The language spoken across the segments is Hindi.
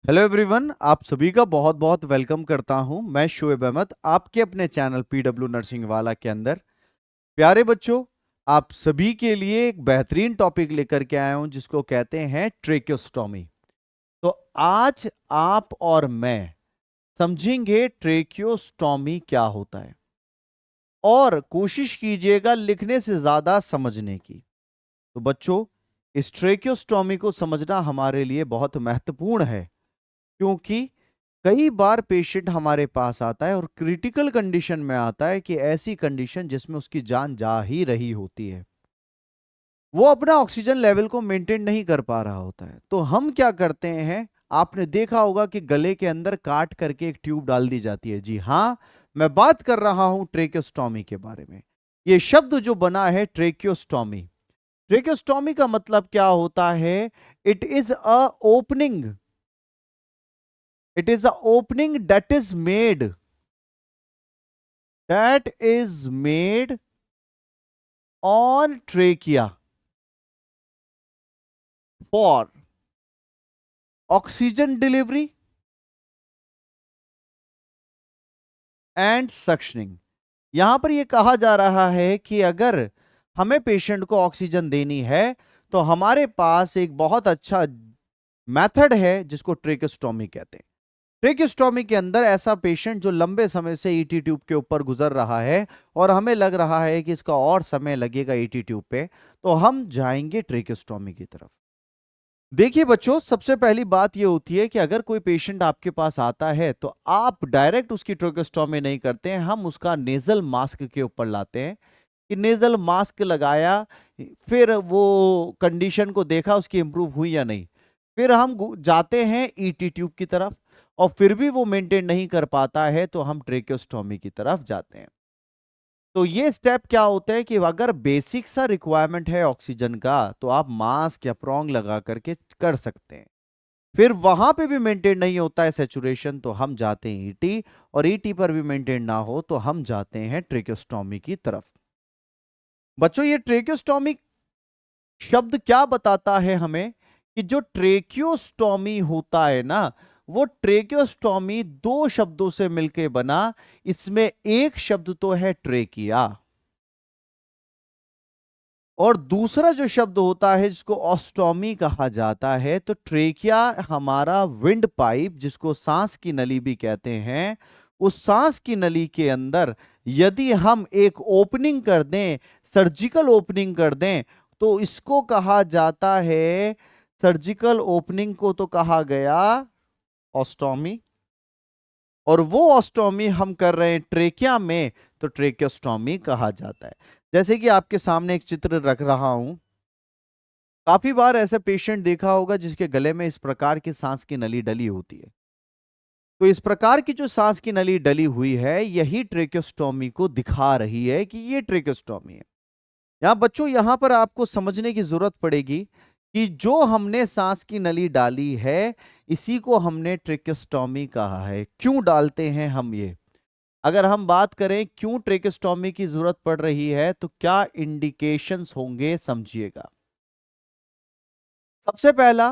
हेलो एवरीवन, आप सभी का बहुत बहुत वेलकम करता हूं। मैं शोएब अहमद, आपके अपने चैनल पीडब्ल्यू नर्सिंग वाला के अंदर। प्यारे बच्चों, आप सभी के लिए एक बेहतरीन टॉपिक लेकर के आया हूं जिसको कहते हैं ट्रेक्योस्टोमी। तो आज आप और मैं समझेंगे ट्रेक्योस्टोमी क्या होता है, और कोशिश कीजिएगा लिखने से ज्यादा समझने की। तो बच्चों, इस ट्रेक्योस्टोमी को समझना हमारे लिए बहुत महत्वपूर्ण है, क्योंकि कई बार पेशेंट हमारे पास आता है और क्रिटिकल कंडीशन में आता है, कि ऐसी कंडीशन जिसमें उसकी जान जा ही रही होती है, वो अपना ऑक्सीजन लेवल को मेंटेन नहीं कर पा रहा होता है। तो हम क्या करते हैं, आपने देखा होगा कि गले के अंदर काट करके एक ट्यूब डाल दी जाती है। जी हाँ, मैं बात कर रहा हूं ट्रेक्योस्टोमी के बारे में। ये शब्द जो बना है ट्रेक्योस्टोमी, ट्रेक्योस्टोमी का मतलब क्या होता है? It is a opening, it is a opening that is made on trachea for oxygen delivery and suctioning। यहां पर यह कहा जा रहा है कि अगर हमें पेशेंट को ऑक्सीजन देनी है तो हमारे पास एक बहुत अच्छा मेथड है जिसको ट्रेकोस्टोमी कहते हैं। ट्रेकोस्टोमी के अंदर ऐसा पेशेंट जो लंबे समय से ईटी ट्यूब के ऊपर गुजर रहा है और हमें लग रहा है कि इसका और समय लगेगा ईटी ट्यूब पे, तो हम जाएंगे ट्रेकोस्टोमी की तरफ। देखिए बच्चों, सबसे पहली बात यह होती है कि अगर कोई पेशेंट आपके पास आता है तो आप डायरेक्ट उसकी ट्रेकोस्टोमी नहीं करते हैं, हम उसका नेजल मास्क के ऊपर लाते हैं। कि नेजल मास्क लगाया, फिर वो कंडीशन को देखा उसकी इंप्रूव हुई या नहीं, फिर हम जाते हैं ईटी ट्यूब की तरफ, और फिर भी वो मेंटेन नहीं कर पाता है तो हम ट्रेकोस्टोमी की तरफ जाते हैं। तो ये स्टेप क्या होता है कि अगर बेसिक सा रिक्वायरमेंट है ऑक्सीजन का तो आप मास्क या प्रोंग लगा करके कर सकते हैं। फिर वहां पे भी मेंटेन नहीं होता है सेचुरेशन तो हम जाते हैं ईटी, और ईटी पर भी मेंटेन ना हो तो हम जाते हैं ट्रेकोस्टोमी की तरफ। बच्चों, ये ट्रेकोस्टोमी शब्द क्या बताता है हमें, कि जो ट्रेकियोस्टोमी होता है ना, वो ट्रेकियोस्टोमी दो शब्दों से मिलके बना। इसमें एक शब्द तो है ट्रेकिया, और दूसरा जो शब्द होता है जिसको ऑस्टोमी कहा जाता है। तो ट्रेकिया हमारा विंड पाइप, जिसको सांस की नली भी कहते हैं, उस सांस की नली के अंदर यदि हम एक ओपनिंग कर दें, सर्जिकल ओपनिंग कर दें, तो इसको कहा जाता है, सर्जिकल ओपनिंग को तो कहा गया ऑस्टोमी, और वो ऑस्टोमी हम कर रहे हैं ट्रेकिया में, तो ट्रेकियोस्टोमी कहा जाता है। जैसे कि आपके सामने एक चित्र रख रहा हूं, काफी बार ऐसे पेशेंट देखा होगा जिसके गले में इस प्रकार की सांस की नली डली होती है। तो इस प्रकार की जो सांस की नली डली हुई है, यही ट्रेकोस्टोमी को दिखा रही है कि ये ट्रेकोस्टोमी है। यहां बच्चों, यहां पर आपको समझने की जरूरत पड़ेगी कि जो हमने सांस की नली डाली है, इसी को हमने ट्रेकोस्टोमी कहा है। क्यों डालते हैं हम ये? अगर हम बात करें क्यों ट्रेकोस्टोमी की जरूरत पड़ रही है, तो क्या इंडिकेशंस होंगे, समझिएगा। सबसे पहला,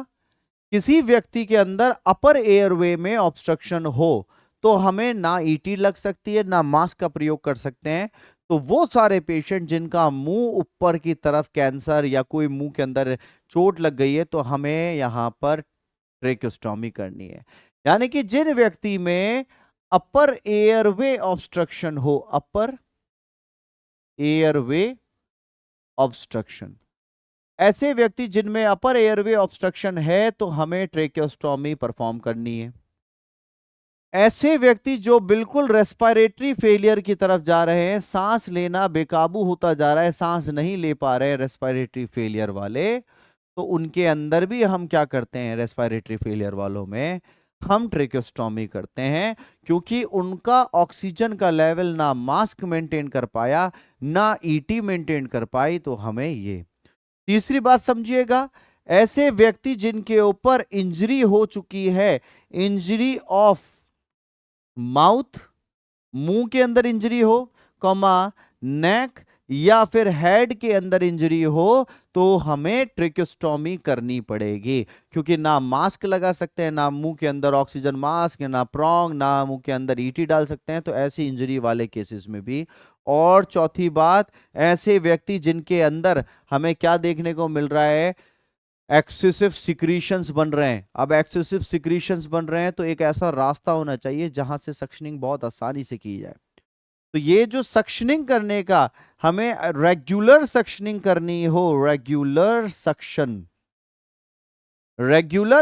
किसी व्यक्ति के अंदर अपर एयरवे में ऑब्स्ट्रक्शन हो तो हमें ना ईटी लग सकती है, ना मास्क का प्रयोग कर सकते हैं। तो वो सारे पेशेंट जिनका मुंह ऊपर की तरफ कैंसर या कोई मुंह के अंदर चोट लग गई है, तो हमें यहां पर ट्रेकोस्टोमी करनी है। यानी कि जिन व्यक्ति में अपर एयरवे ऑब्स्ट्रक्शन हो, अपर एयरवे ऑब्स्ट्रक्शन, ऐसे व्यक्ति जिनमें अपर एयरवे ऑब्स्ट्रक्शन है, तो हमें ट्रेकोस्टोमी परफॉर्म करनी है। ऐसे व्यक्ति जो बिल्कुल रेस्पिरेटरी फेलियर की तरफ जा रहे हैं, सांस लेना बेकाबू होता जा रहा है, सांस नहीं ले पा रहे हैं रेस्पिरेटरी फेलियर वाले, तो उनके अंदर भी हम क्या करते हैं, रेस्पिरेटरी फेलियर वालों में हम ट्रेकोस्टोमी करते हैं। क्योंकि उनका ऑक्सीजन का लेवल ना मास्क मेंटेन कर पाया, ना ईटी मेंटेन कर पाई, तो हमें ये। तीसरी बात समझिएगा, ऐसे व्यक्ति जिनके ऊपर इंजरी हो चुकी है, इंजरी ऑफ माउथ, मुंह के अंदर इंजरी हो, कॉमा नेक या फिर हेड के अंदर इंजरी हो तो हमें ट्रेकोस्टोमी करनी पड़ेगी, क्योंकि ना मास्क लगा सकते हैं, ना मुंह के अंदर ऑक्सीजन मास्क, ना प्रोंग, ना मुंह के अंदर ईटी डाल सकते हैं, तो ऐसी इंजरी वाले केसेस में भी। और चौथी बात, ऐसे व्यक्ति जिनके अंदर हमें क्या देखने को मिल रहा है, एक्सेसिव सिक्रीशंस बन रहे हैं। अब एक्सेसिव सिक्रीशंस बन रहे हैं तो एक ऐसा रास्ता होना चाहिए जहां से सक्शनिंग बहुत आसानी से की जाए। तो ये जो सक्शनिंग करने का, हमें रेगुलर सक्शनिंग करनी हो, रेगुलर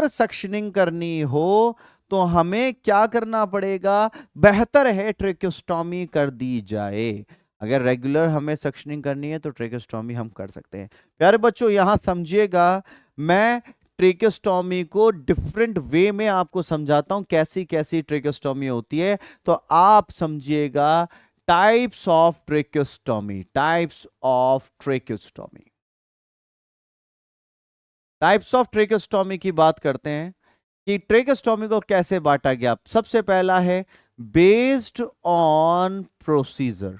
सक्शनिंग करनी हो तो हमें क्या करना पड़ेगा, बेहतर है ट्रेकोस्टोमी कर दी जाए। अगर रेगुलर हमें सक्शनिंग करनी है तो ट्रेकोस्टोमी हम कर सकते हैं। प्यारे बच्चों यहां समझिएगा, मैं ट्रेकोस्टोमी को डिफरेंट वे में आपको समझाता हूं, कैसी कैसी ट्रेकोस्टोमी होती है, तो आप समझिएगा। Types of tracheostomy, types of tracheostomy, types of tracheostomy की बात करते हैं कि ट्रेकोस्टोमी को कैसे बांटा गया। सबसे पहला है बेस्ड ऑन प्रोसीजर।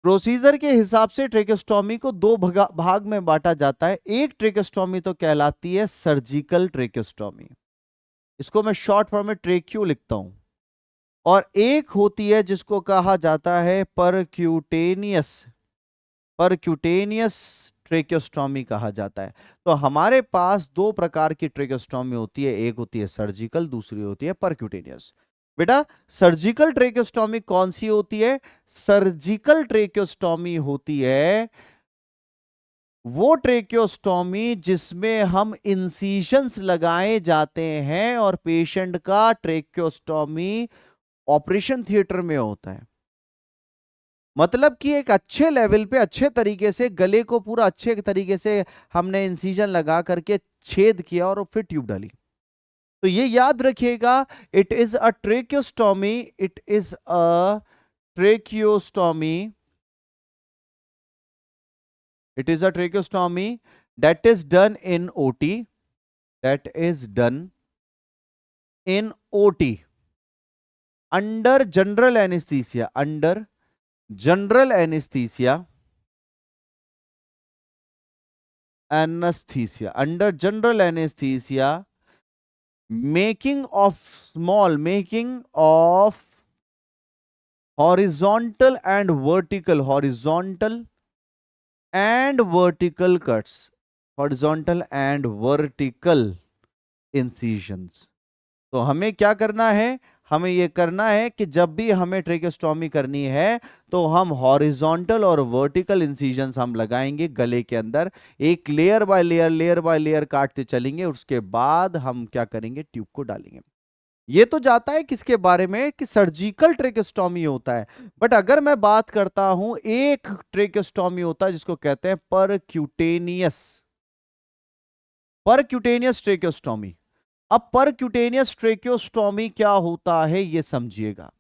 प्रोसीजर के हिसाब से ट्रेकोस्टोमी को दो भाग में बांटा जाता है। एक ट्रेकोस्टोमी तो कहलाती है सर्जिकल ट्रेकोस्टोमी, इसको मैं शॉर्ट फॉर्म में ट्रेक्यू लिखता हूं। और एक होती है जिसको कहा जाता है परक्यूटेनियस, परक्यूटेनियस ट्रेकोस्टोमी कहा जाता है। तो हमारे पास दो प्रकार की ट्रेकोस्टोमी होती है, एक होती है सर्जिकल, दूसरी होती है परक्यूटेनियस। बेटा सर्जिकल ट्रेकोस्टोमी कौन सी होती है? सर्जिकल ट्रेकोस्टोमी होती है वो ट्रेकोस्टोमी जिसमें हम इंसिजन्स लगाए जाते हैं और पेशेंट का ट्रेकोस्टोमी ऑपरेशन थिएटर में होता है। मतलब कि एक अच्छे लेवल पे अच्छे तरीके से गले को पूरा अच्छे तरीके से हमने इंसिजन लगा करके छेद किया और फिर ट्यूब डाली। तो ये याद रखिएगा, it is a tracheostomy, it is a tracheostomy, it is a tracheostomy that is done in OT, that is done in OT under general anesthesia, under general anesthesia, under general anesthesia, making of horizontal and vertical, cuts, horizontal and vertical incisions। तो हमें क्या करना है, हमें यह करना है कि जब भी हमें ट्रेकोस्टोमी करनी है तो हम हॉरिजॉन्टल और वर्टिकल इंसिजन्स हम लगाएंगे गले के अंदर, एक लेयर बाय लेयर काटते चलेंगे, उसके बाद हम क्या करेंगे, ट्यूब को डालेंगे। ये तो जाता है किसके बारे में कि सर्जिकल ट्रेकोस्टोमी होता है। बट अगर मैं बात करता हूं, एक ट्रेकोस्टोमी होता है जिसको कहते हैं परक्यूटेनियस ट्रेकोस्टोमी। अब परक्यूटेनियस ट्रेकोस्टोमी क्या होता है ये समझिएगा।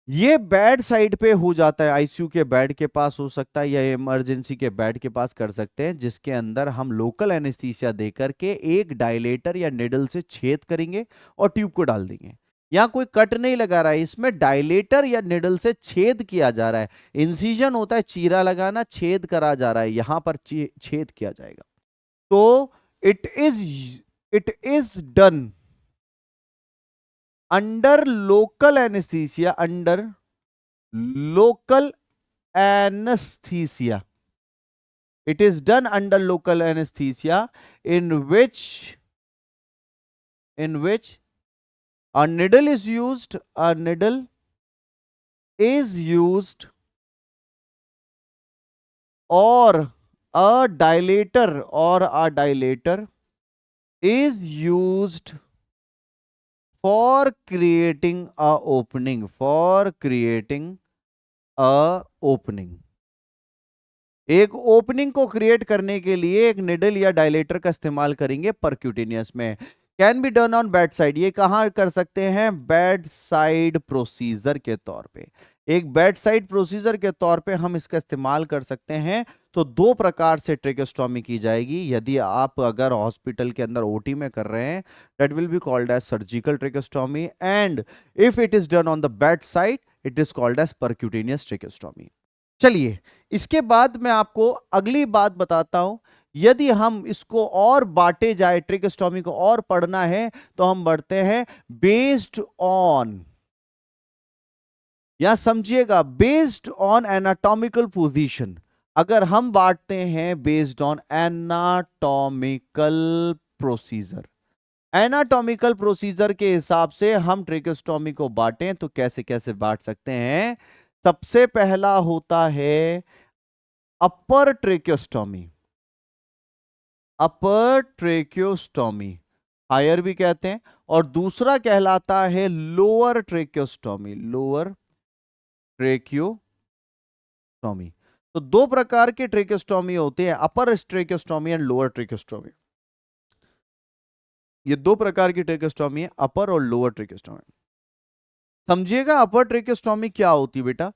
ये बेड साइड पे हो जाता है, आईसीयू के बेड के पास हो सकता है या इमरजेंसी के बेड के पास कर सकते हैं, जिसके अंदर हम लोकल एनेस्थीसिया देकर के एक डायलेटर या निडल से छेद करेंगे और ट्यूब को डाल देंगे। यहां कोई कट नहीं लगा रहा है, इसमें डायलेटर या निडल से छेद किया जा रहा है। इंसिजन होता है चीरा लगाना, छेद करा जा रहा है, यहां पर छेद किया जाएगा। तो it is done under local anesthesia, under local anesthesia, it is done under local anesthesia in which a needle is used, or a dilator is used for creating a opening, एक ओपनिंग को क्रिएट करने के लिए एक निडल या डायलेटर का इस्तेमाल करेंगे परक्यूटेनियस में। Can be done on bed side, ये कहां कर सकते हैं, बेड साइड प्रोसीजर के तौर पे। एक बेड साइड प्रोसीजर के तौर पे हम इसका इस्तेमाल कर सकते हैं। तो दो प्रकार से ट्रेकोस्टोमी की जाएगी। यदि आप अगर हॉस्पिटल के अंदर ओटी में कर रहे हैं, that will be called as surgical tracheostomy, and if it is done on the bed side it is called as percutaneous tracheostomy. चलिए, इसके बाद मैं आपको अगली बात बताता हूं। यदि हम इसको और बांटे जाए, ट्रेकेस्टोमी को और पढ़ना है, तो हम बढ़ते हैं बेस्ड ऑन, या समझिएगा बेस्ड ऑन एनाटॉमिकल पोजीशन। अगर हम बांटते हैं based on anatomical procedure, anatomical procedure के हिसाब से हम ट्रेकेस्टोमी को बांटें तो कैसे कैसे बांट सकते हैं। सबसे पहला होता है अपर ट्रेकेस्टोमी, अपर ट्रेकेस्टोमी हायर भी कहते हैं, और दूसरा कहलाता है लोअर ट्रेकेस्टोमी, लोअर ट्रेकेस्टोमी। तो दो प्रकार के ट्रेकेस्टोमी होते हैं, अपर ट्रेकेस्टोमी एंड लोअर ट्रेकेस्टोमी। ये दो प्रकार की ट्रेकेस्टोमी है, अपर और लोअर ट्रेकेस्टोमी। समझिएगा अपर ट्रेकेस्टोमी क्या होती है बेटा।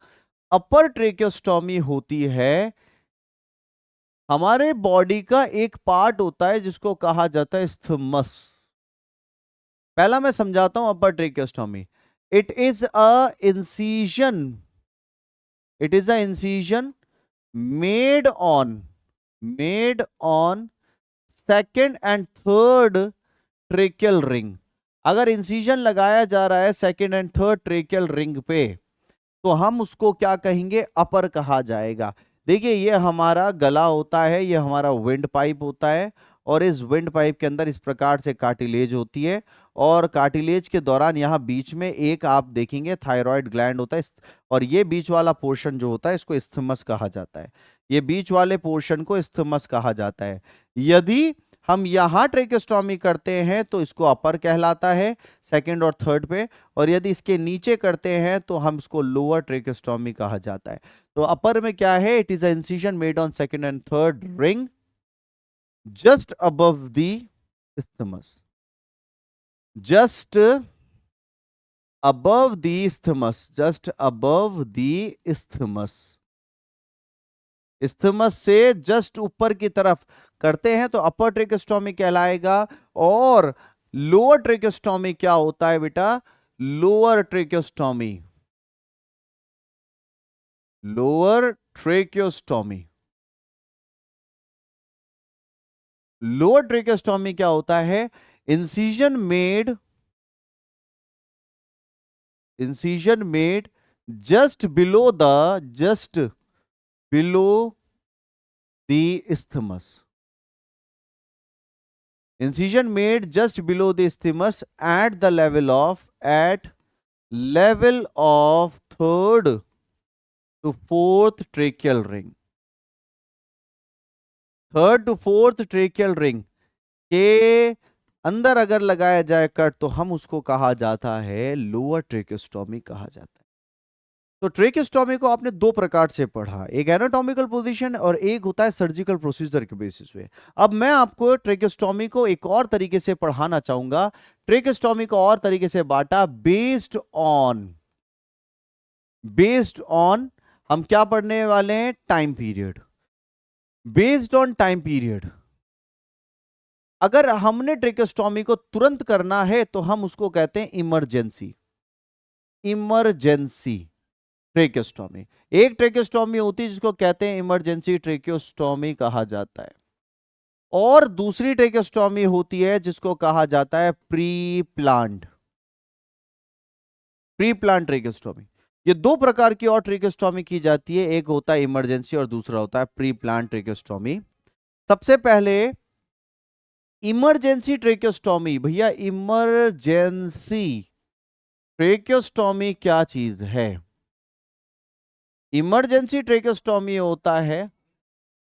अपर ट्रेकेस्टोमी होती है हमारे बॉडी का एक पार्ट होता है जिसको कहा जाता है स्थमस। पहला मैं समझाता हूं upper tracheostomy. It is a incision, it is a incision made on, made on second and third tracheal ring. अगर इंसिजन लगाया जा रहा है second and third tracheal ring पे, तो हम उसको क्या कहेंगे, अपर कहा जाएगा। देखिए ये हमारा गला होता है, ये हमारा विंड पाइप होता है, और इस विंड पाइप के अंदर इस प्रकार से कार्टिलेज होती है, और कार्टिलेज के दौरान यहाँ बीच में एक आप देखेंगे थायराइड ग्लैंड होता है, और ये बीच वाला पोर्शन जो होता है इसको इस्थमस कहा जाता है। ये बीच वाले पोर्शन को इस्थमस कहा जाता है। यदि हम यहां ट्रेकेस्टोमी करते हैं तो इसको अपर कहलाता है, सेकंड और थर्ड पे, और यदि इसके नीचे करते हैं तो हम इसको लोअर ट्रेकेस्टोमी कहा जाता है। तो अपर में क्या है, it is a incision made on second and third ring just above the isthmus, just above the isthmus, just above the isthmus। isthmus से जस्ट ऊपर की तरफ करते हैं तो अपर ट्रेकेस्टोमी कहलाएगा। और लोअर ट्रेकेस्टोमी क्या होता है बेटा, lower tracheostomy, lower tracheostomy, lower tracheostomy क्या होता है, incision made, incision made just below the, just below the isthmus, incision made just below the isthmus at the level of, at level of third to fourth tracheal ring, third to fourth tracheal ring के अंदर अगर लगाया जाए कट तो हम उसको कहा जाता है लोअर ट्रेकेस्टोमी कहा जाता है। तो ट्रेकेस्टोमी को आपने दो प्रकार से पढ़ा, एक एनाटॉमिकल पोजीशन और एक होता है सर्जिकल प्रोसीजर के बेसिस पे। अब मैं आपको ट्रेकेस्टोमी को एक और तरीके से पढ़ाना चाहूंगा। ट्रेकेस्टोमी को और तरीके से बांटा बेस्ड ऑन, बेस्ड ऑन हम क्या पढ़ने वाले हैं, time period, based on time period. अगर हमने ट्रेकेस्टोमी को तुरंत करना है तो हम उसको कहते हैं इमरजेंसी, इमरजेंसी ट्रेकेस्टोमी। एक ट्रेकेस्टोमी होती है जिसको कहते हैं इमरजेंसी ट्रेकेस्टोमी कहा जाता है, और दूसरी ट्रेकेस्टोमी होती है जिसको कहा जाता है pre plant, pre plant tracheostomy. ये दो प्रकार की और ट्रेकेस्टोमी की जाती है, एक होता है इमरजेंसी और दूसरा होता है प्री प्लांट ट्रेकेस्टोमी। सबसे पहले इमरजेंसी ट्रेकेस्टोमी, भैया इमरजेंसी ट्रेकेस्टोमी क्या चीज है। इमरजेंसी ट्रेकेस्टोमी होता है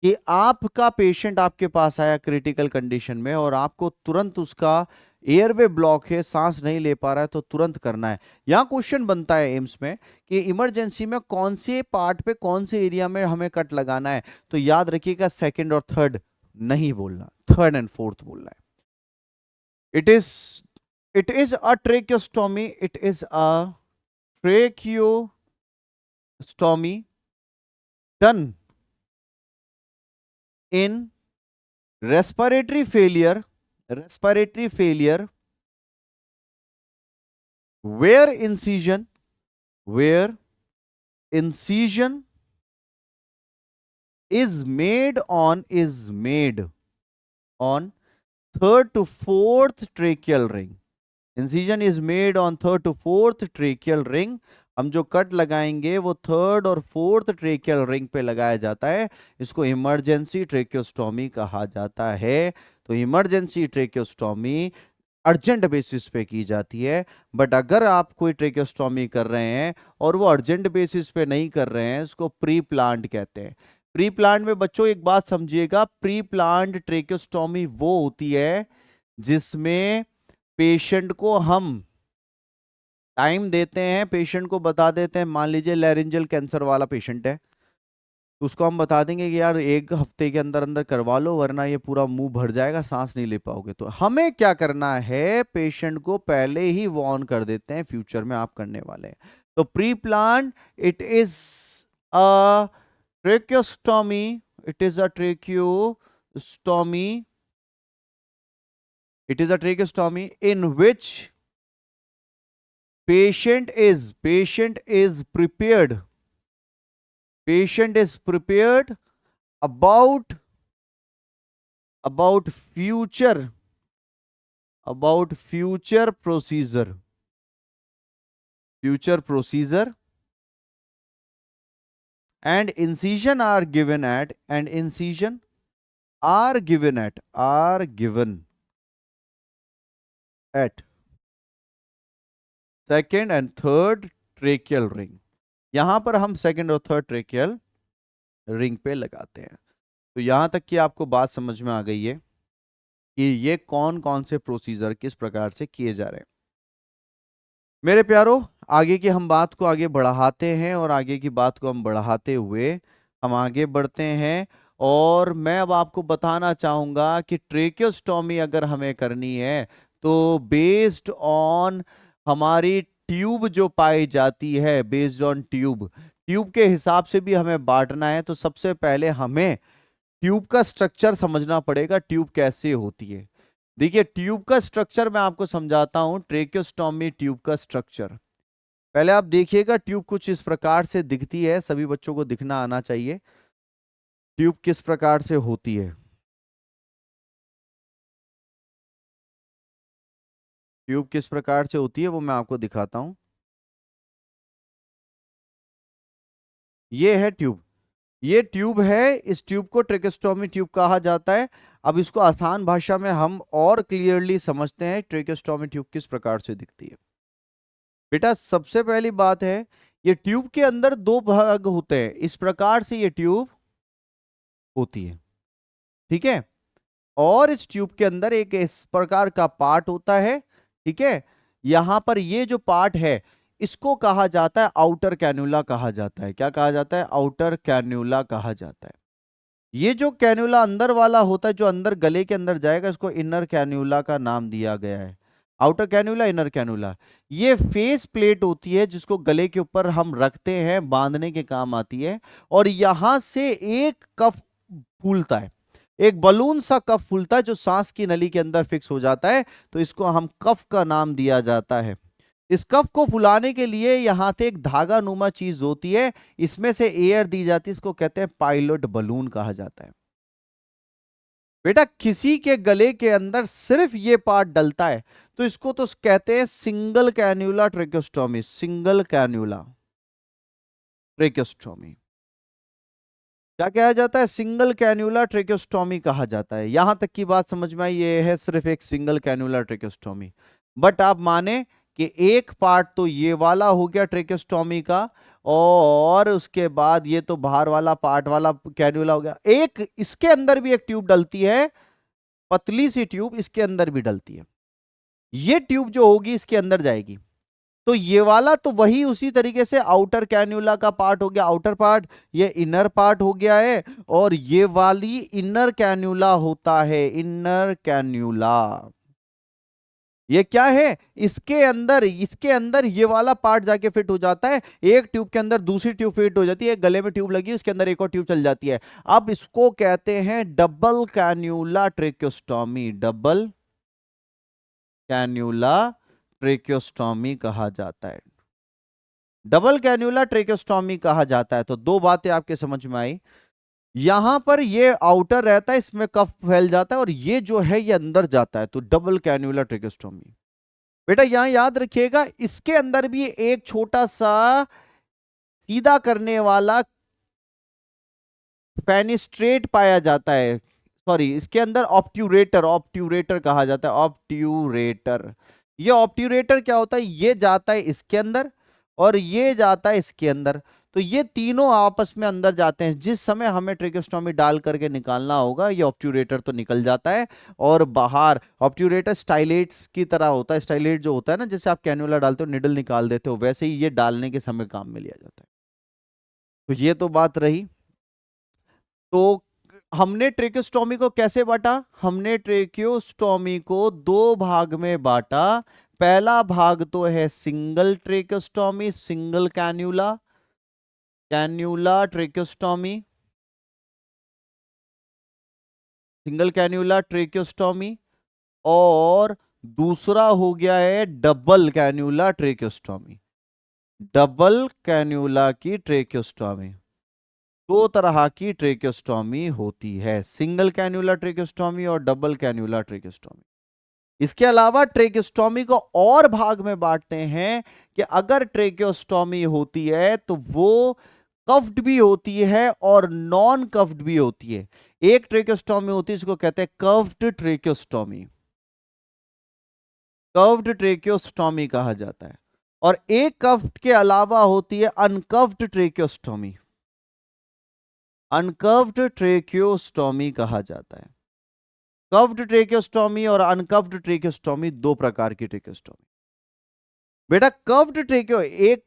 कि आपका पेशेंट आपके पास आया क्रिटिकल कंडीशन में और आपको तुरंत उसका एयरवे ब्लॉक है, सांस नहीं ले पा रहा है, तो तुरंत करना है। यहां क्वेश्चन बनता है एम्स में कि इमरजेंसी में कौन से पार्ट पे, कौन से एरिया में हमें कट लगाना है, तो याद रखिएगा सेकंड और थर्ड नहीं बोलना, थर्ड एंड फोर्थ बोलना है। It is a tracheostomy, it is a tracheostomy done in respiratory failure, respiratory failure where incision, where incision is made on third to fourth tracheal ring. Incision is made on third to fourth tracheal ring. हम जो कट लगाएंगे वो थर्ड और फोर्थ ट्रेकियल रिंग पे लगाया जाता है। इसको इमरजेंसी ट्रेकियोस्टोमी कहा जाता है। तो इमरजेंसी ट्रेकियोस्टोमी अर्जेंट बेसिस पे की जाती है। बट अगर आप कोई ट्रेकियोस्टोमी कर रहे हैं और वो अर्जेंट बेसिस पे नहीं कर रहे हैं, इसको प्री प्लांट कहते हैं। प्री प्लांट में बच्चों एक बात समझिएगा, प्री प्लांट ट्रेकियोस्टोमी वो होती है जिसमें पेशेंट को हम टाइम देते हैं, पेशेंट को बता देते हैं, मान लीजिए लैरिंजल कैंसर वाला पेशेंट है, तो उसको हम बता देंगे कि यार 1 हफ्ते के अंदर अंदर करवा लो वरना ये पूरा मुंह भर जाएगा, सांस नहीं ले पाओगे। तो हमें क्या करना है, पेशेंट को पहले ही वार्न कर देते हैं फ्यूचर में आप करने वाले हैं। तो pre plan it is a tracheostomy, it is a tracheostomy, it is a tracheostomy in which patient is prepared about future procedure and incision are given at second and third tracheal ring. यहां पर हम सेकेंड और थर्ड ट्रेकियल रिंग पे लगाते हैं। तो यहां तक कि आपको बात समझ में आ गई है कि ये कौन कौन से प्रोसीजर किस प्रकार से किए जा रहे हैं। मेरे प्यारो, आगे की हम बात को आगे बढ़ाते हैं और आगे की बात को हम बढ़ाते हुए हम आगे बढ़ते हैं। और मैं अब आपको बताना चाहूंगा कि ट्रेकियोस्टोमी अगर हमें करनी है तो बेस्ड ऑन हमारी ट्यूब जो पाई जाती है, बेस्ड ऑन ट्यूब के हिसाब से भी हमें बांटना है। तो सबसे पहले हमें ट्यूब का स्ट्रक्चर समझना पड़ेगा, ट्यूब कैसे होती है। देखिए ट्यूब का स्ट्रक्चर मैं आपको समझाता हूं, ट्रेकियोस्टोमी ट्यूब का स्ट्रक्चर। पहले आप देखिएगा ट्यूब कुछ इस प्रकार से दिखती है, सभी बच्चों को दिखना आना चाहिए ट्यूब किस प्रकार से होती है। ट्यूब किस प्रकार से होती है वो मैं आपको दिखाता हूं। ये है ट्यूब, ये ट्यूब है, इस ट्यूब को ट्रेकियोस्टोमी ट्यूब कहा जाता है। अब इसको आसान भाषा में हम और क्लियरली समझते हैं ट्रेकियोस्टोमी ट्यूब किस प्रकार से दिखती है। बेटा सबसे पहली बात है, ये ट्यूब के अंदर 2 भाग होते हैं, इस प्रकार से ये ट्यूब होती है, ठीक है। और इस ट्यूब के अंदर एक इस प्रकार का पार्ट होता है, ठीक है। यहां पर ये जो पार्ट है इसको कहा जाता है आउटर कैन्यूला कहा जाता है। क्या कहा जाता है? आउटर कैन्यूला कहा जाता है। ये जो कैन्यूला अंदर वाला होता है, जो अंदर गले के अंदर जाएगा, इसको इनर कैन्यूला का नाम दिया गया है। Outer cannula, inner cannula. ये फेस प्लेट होती है जिसको गले के ऊपर हम रखते हैं, बांधने के काम आती है। और यहां से एक कफ फूलता है, एक बलून सा कफ फूलता है जो सांस की नली के अंदर फिक्स हो जाता है। तो इसको हम कफ का नाम दिया जाता है। इस कफ को फुलाने के लिए यहां से एक धागा नुमा चीज होती है, इसमें से एयर दी जाती है, इसको कहते हैं पायलट बलून कहा जाता है। बेटा किसी के गले के अंदर सिर्फ ये पार्ट डलता है तो इसको तो कहते हैं single cannula tracheostomy, single cannula tracheostomy. क्या कहा जाता है? सिंगल कैन्यूला ट्रेकियोस्टोमी कहा जाता है। यहां तक की बात समझ में आई, ये है सिर्फ एक सिंगल कैन्यूला ट्रेकियोस्टोमी। बट आप माने कि एक पार्ट तो ये वाला हो गया ट्रेकियोस्टोमी का, और उसके बाद ये तो बाहर वाला पार्ट वाला कैन्यूला हो गया। एक इसके अंदर भी एक ट्यूब डलती है, पतली सी ट्यूब इसके अंदर भी डलती है। ये ट्यूब जो होगी इसके अंदर जाएगी। तो ये वाला तो वही उसी तरीके से आउटर कैन्यूला का पार्ट हो गया, आउटर पार्ट, ये इनर पार्ट हो गया है। और ये वाली इनर कैन्यूला होता है, इनर कैन्यूला। ये क्या है? इसके अंदर ये वाला पार्ट जाके फिट हो जाता है। एक ट्यूब के अंदर दूसरी ट्यूब फिट हो जाती है, गले में ट्यूब लगी, उसके अंदर एक और ट्यूब चल जाती है। अब इसको कहते हैं double cannula tracheostomy, double cannula tracheostomy कहा जाता है। डबल कैन्यूला ट्रेकोस्टोमी कहा जाता है। तो दो बातें आपके समझ में आई, यहां पर ये आउटर रहता है, इसमें कफ फैल जाता है, और ये जो है ये अंदर जाता है, तो डबल कैन्यूला ट्रेकोस्टोमी। बेटा यहां याद रखिएगा, इसके अंदर भी एक छोटा सा सीधा करने वाला फेनिस्ट्रेट पाया जाता है, सॉरी इसके अंदर ऑब्ट्यूरेटर, ऑब्ट्यूरेटर कहा जाता है, ऑब्ट्यूरेटर। ये ऑब्ट्यूरेटर क्या होता है, ये जाता है इसके अंदर और ये जाता है इसके अंदर, तो ये तीनों आपस में अंदर जाते हैं। जिस समय हमें ट्रेकोस्टोमी डाल करके निकालना होगा, ये ऑब्ट्यूरेटर तो निकल जाता है और बाहर ऑब्ट्यूरेटर स्टाइलेट्स की तरह होता है। स्टाइलेट जो होता है ना, जैसे आप कैन्युला डालते हो निडल निकाल देते हो, वैसे ही ये डालने के समय काम में लिया जाता है। तो ये तो बात रही। तो हमने ट्रेकोस्टोमी को कैसे बांटा, हमने ट्रेकोस्टोमी को दो भाग में बांटा। पहला भाग तो है single tracheostomy, single cannula, cannula tracheostomy, single cannula tracheostomy. और दूसरा हो गया है double cannula tracheostomy, double cannula की ट्रेकोस्टोमी। दो तरह की ट्रेकोस्टोमी होती है, सिंगल कैन्यूला ट्रेकोस्टोमी और डबल कैन्यूला ट्रेकोस्टोमी। इसके अलावा ट्रेकोस्टोमी को और भाग में बांटते हैं कि अगर ट्रेकोस्टोमी होती है तो वो कफ्ड भी होती है और नॉन कफ्ड भी होती है। एक ट्रेकोस्टोमी होती है, इसको कहते हैं कफ्ड ट्रेकोस्टोमी, कफ्ड ट्रेकोस्टोमी कहा जाता है। और एक कफ्ड के अलावा होती है अनकफ्ड ट्रेकोस्टोमी, अनकव्ड ट्रेकियोस्टोमी कहा जाता है। कव्ड ट्रेकियोस्टोमी और अनकव्ड ट्रेकियोस्टोमी दो प्रकार की ट्रेकियोस्टोमी। बेटा कव्ड ट्रेकियो एक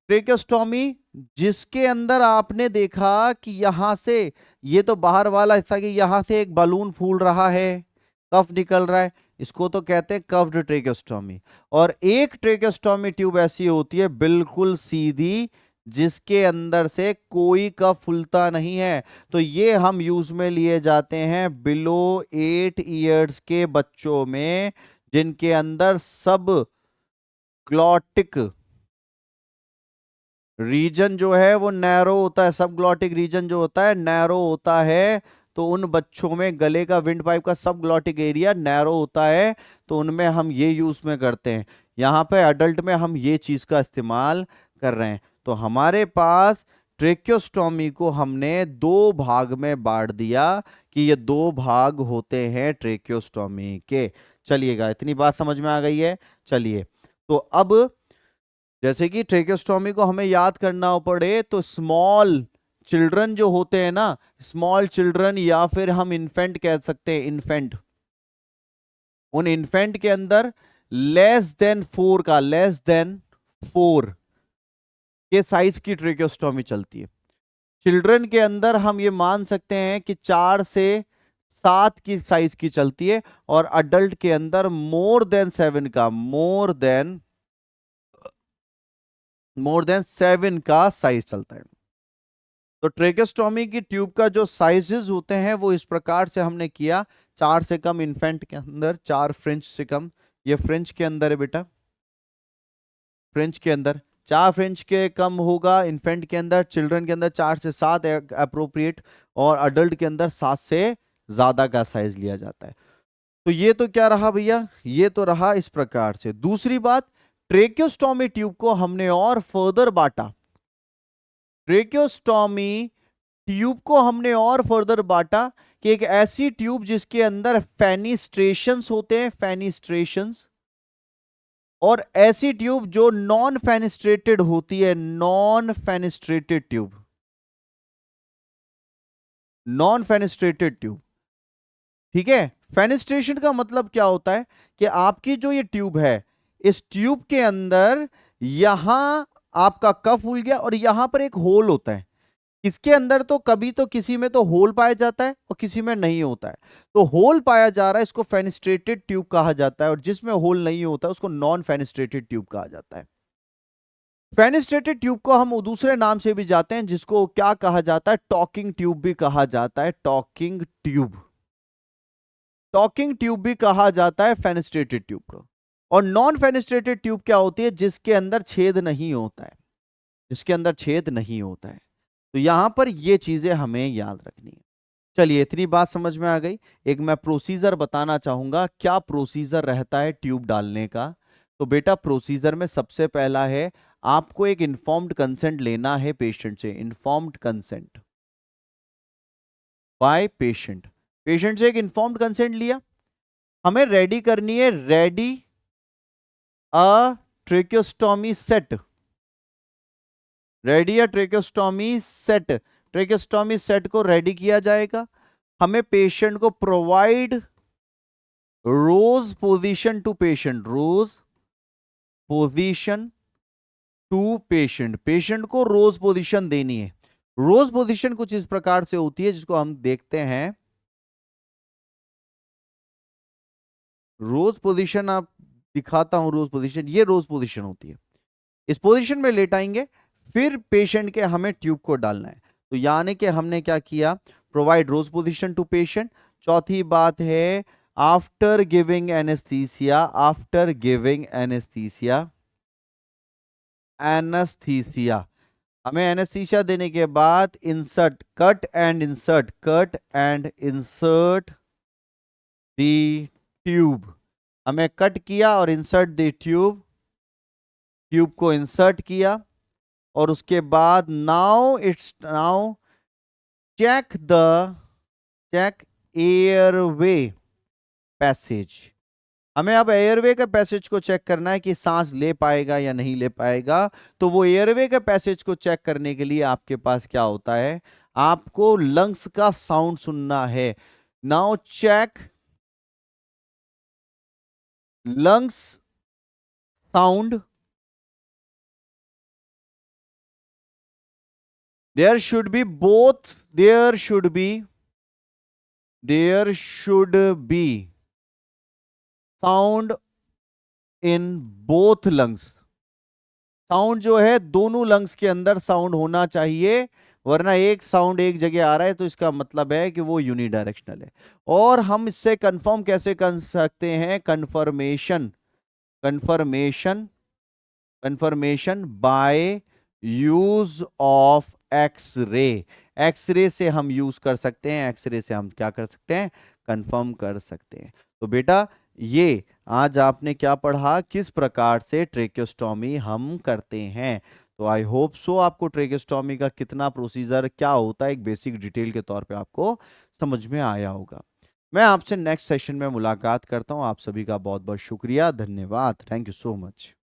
ट्रेकियोस्टोमी जिसके अंदर आपने देखा कि यहां से, ये तो बाहर वाला हिस्सा कि यहां से एक बलून फूल रहा है, कफ निकल रहा है, इसको तो कहते हैं कव्ड ट्रेकियोस्टोमी। और एक ट्रेकियोस्टोमी ट्यूब ऐसी होती है बिल्कुल सीधी, जिसके अंदर से कोई कफ फूलता नहीं है। तो ये हम यूज में लिए जाते हैं बिलो 8 इयर्स के बच्चों में, जिनके अंदर सब ग्लॉटिक रीजन जो है वो नैरो होता है, सब ग्लॉटिक रीजन जो होता है नैरो होता है। तो उन बच्चों में गले का विंड पाइप का सब ग्लॉटिक एरिया नैरो होता है, तो उनमें हम ये यूज में करते हैं। यहाँ पे अडल्ट में हम ये चीज का इस्तेमाल कर रहे हैं। तो हमारे पास ट्रेकियोस्टोमी को हमने दो भाग में बांट दिया कि ये दो भाग होते हैं ट्रेकियोस्टोमी के। चलिएगा, इतनी बात समझ में आ गई है। चलिए, तो अब जैसे कि ट्रेकियोस्टोमी को हमें याद करना पड़े, तो स्मॉल चिल्ड्रन जो होते हैं ना, स्मॉल चिल्ड्रन या फिर हम इन्फेंट कह सकते हैं, इन्फेंट, उन इन्फेंट के अंदर लेस देन 4 का, लेस देन 4 के साइज की ट्रेकियोस्टोमी चलती है। चिल्ड्रन के अंदर हम ये मान सकते हैं कि 4 से 7 की साइज की चलती है, और अडल्ट के अंदर मोर देन 7 का, मोर देन 7 का साइज चलता है। तो ट्रेकेस्टोमी की ट्यूब का जो साइजेस होते हैं वो इस प्रकार से हमने किया। 4 से कम इन्फेंट के अंदर, 4 फ्रेंच से कम, ये फ्रेंच के अंदर है बेटा, फ्रेंच के अंदर 4 फ्रेंच के कम होगा इन्फेंट के अंदर, चिल्ड्रन के अंदर 4 से 7 अप्रोप्रिएट, और अडल्ट के अंदर 7 से ज्यादा का साइज लिया जाता है। तो ये तो क्या रहा भैया, ये तो रहा इस प्रकार से। दूसरी बात, ट्रेकियोस्टोमी ट्यूब को हमने और फर्दर बांटा, ट्रेकियोस्टोमी ट्यूब को हमने और फर्दर बांटा कि एक ऐसी ट्यूब जिसके अंदर फेनिस्ट्रेशंस होते हैं, फेनिस्ट्रेशंस, और ऐसी ट्यूब जो नॉन फेनिस्ट्रेटेड होती है, नॉन फेनिस्ट्रेटेड ट्यूब, नॉन फेनिस्ट्रेटेड ट्यूब। ठीक है, फेनिस्ट्रेशन का मतलब क्या होता है कि आपकी जो ये ट्यूब है, इस ट्यूब के अंदर यहां आपका कफ फूल गया और यहां पर एक होल होता है। इसके अंदर तो कभी तो किसी में तो होल पाया जाता है और किसी में नहीं होता है। तो होल पाया जा रहा है, इसको फेनिस्ट्रेटेड ट्यूब कहा जाता है, और जिसमें होल नहीं होता है उसको नॉन फेनिस्ट्रेटेड ट्यूब कहा जाता है। फेनिस्ट्रेटेड ट्यूब को हम दूसरे नाम से भी जाते हैं, जिसको क्या कहा जाता है, टॉकिंग ट्यूब भी कहा जाता है, टॉकिंग ट्यूब, टॉकिंग ट्यूब भी कहा जाता है फेनिस्ट्रेटेड ट्यूब को। और नॉन फेनिस्ट्रेटेड ट्यूब क्या होती है, जिसके अंदर छेद नहीं होता है, जिसके अंदर छेद नहीं होता है। तो यहां पर ये चीजें हमें याद रखनी है। चलिए, इतनी बात समझ में आ गई। एक मैं प्रोसीजर बताना चाहूंगा, क्या प्रोसीजर रहता है ट्यूब डालने का। तो बेटा, प्रोसीजर में सबसे पहला है, आपको एक इन्फॉर्म्ड कंसेंट लेना है पेशेंट से। Informed consent by patient. Patient से एक इन्फॉर्म्ड कंसेंट लिया, हमें रेडी करनी है, ready a tracheostomy set. Ready a tracheostomy set. Tracheostomy set को रेडी किया जाएगा। हमें पेशेंट को provide rose position to patient. Rose position to patient. Patient को रोज पोजीशन देनी है। रोज पोजीशन कुछ इस प्रकार से होती है, जिसको हम देखते हैं। रोज पोजीशन आप दिखाता हूं। रोज पोजीशन, ये रोज पोजीशन होती है। इस पोजीशन में लेटाएंगे, फिर पेशेंट के हमें ट्यूब को डालना है। तो यानी कि हमने क्या किया, provide rose position to patient. चौथी बात है, after giving anaesthesia. After giving anaesthesia, anaesthesia, हमें एनेस्थीसिया देने के बाद insert, cut and insert, cut and insert the tube. हमें कट किया और इंसर्ट दी ट्यूब। ट्यूब को इंसर्ट किया और उसके बाद नाउ चेक एयरवे पैसेज। हमें अब एयरवे के पैसेज को चेक करना है कि सांस ले पाएगा या नहीं ले पाएगा। तो वो एयरवे के पैसेज को चेक करने के लिए आपके पास क्या होता है, आपको लंग्स का साउंड सुनना है। Now check lungs sound. There should be both, there should be sound in both lungs। Sound जो है दोनों लंग्स के अंदर साउंड होना चाहिए, वरना एक साउंड एक जगह आ रहा है तो इसका मतलब है कि वो यूनिडायरेक्शनल है। और हम इससे कंफर्म कैसे कर सकते हैं, confirmation, confirmation, confirmation by use of X ray. X ray से हम यूज कर सकते हैं, एक्सरे से हम क्या कर सकते हैं, कंफर्म कर सकते हैं। तो बेटा, ये आज आपने क्या पढ़ा, किस प्रकार से ट्रेकियोस्टोमी हम करते हैं। तो आई होप सो आपको ट्रेकियोस्टोमी का कितना प्रोसीजर क्या होता है, एक बेसिक डिटेल के तौर पे आपको समझ में आया होगा। मैं आपसे नेक्स्ट सेशन में मुलाकात करता हूं। आप सभी का बहुत बहुत शुक्रिया, धन्यवाद। Thank you so much.